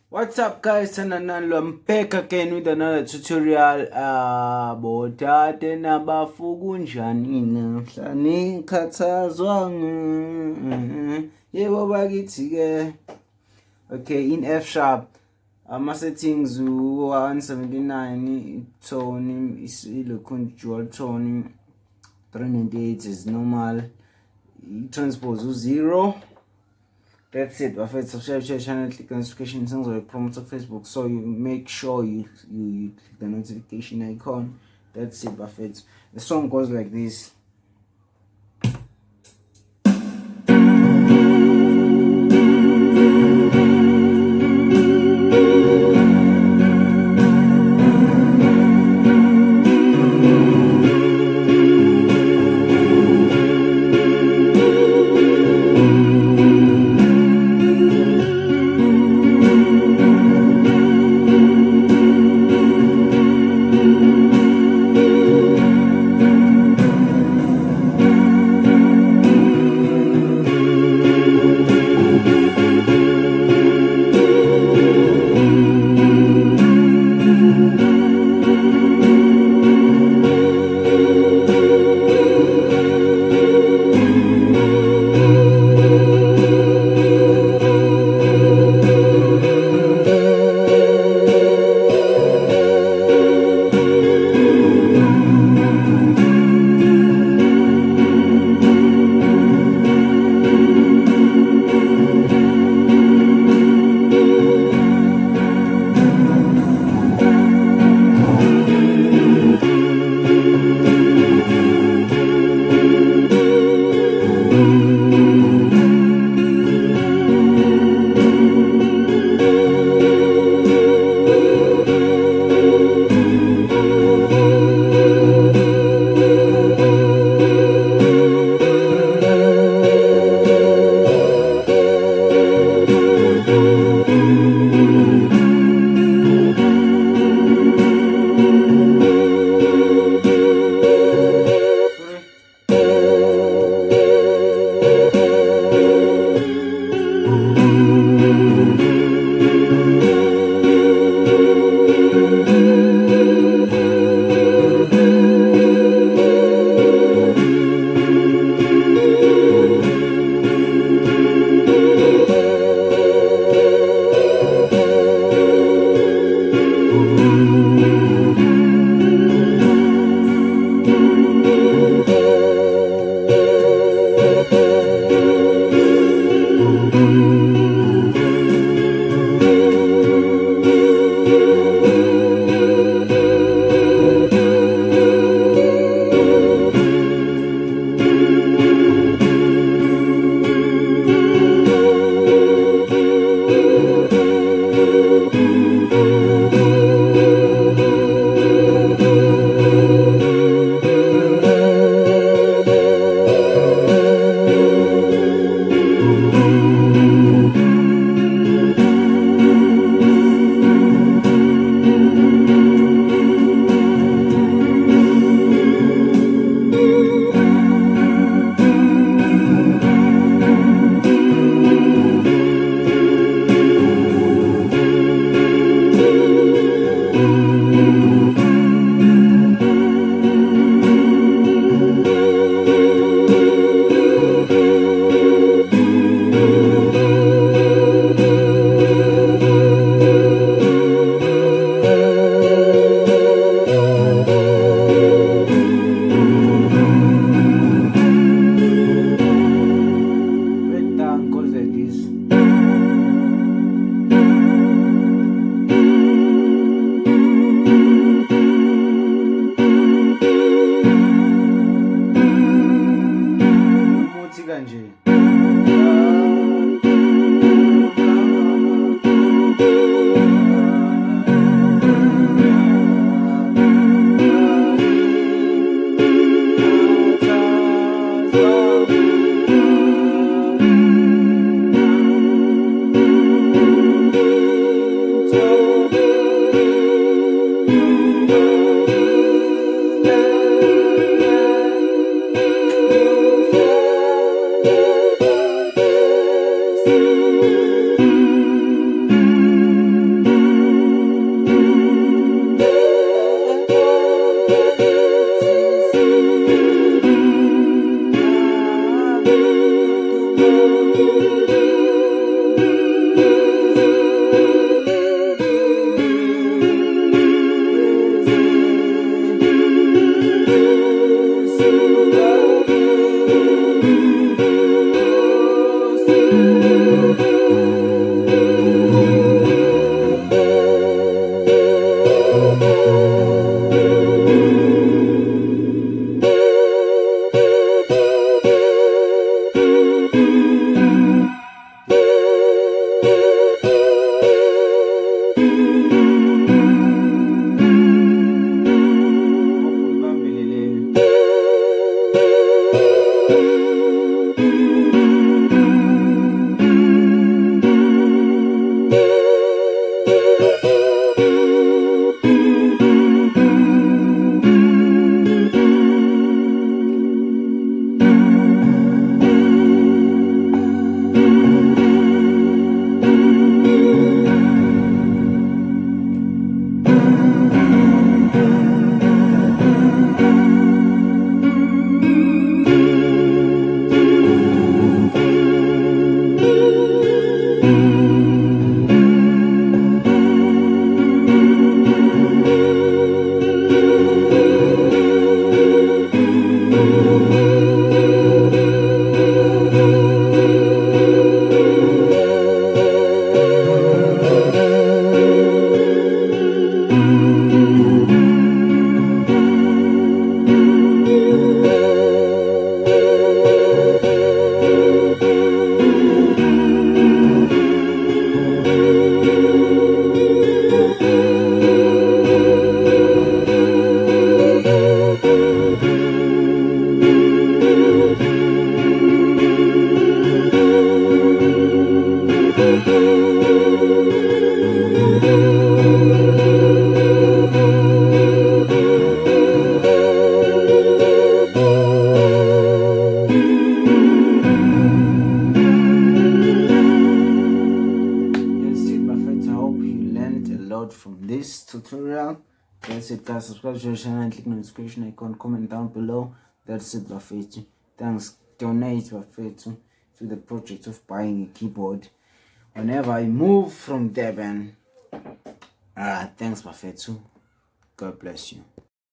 What's up guys, and I'm back again with another tutorial. Botate nabafuku njani namhla nikhathazwa Yebo Bakithi ke. Okay, in F sharp. Ama-settings 179 tone is dual tone, 398 is normal, transpose 0. That's it. Buffett, subscribe to your channel, click the notification songs or promote on Facebook, so you make sure you click the notification icon. That's it, Buffett. The song goes like this. tutorial. That's it, guys. Subscribe to the channel and click the notification icon. Comment down below. That's it, Bakithi. Thanks. Donate, Bakithi, to the project of buying a keyboard whenever I move from Durban. Thanks, Bakithi. God bless you.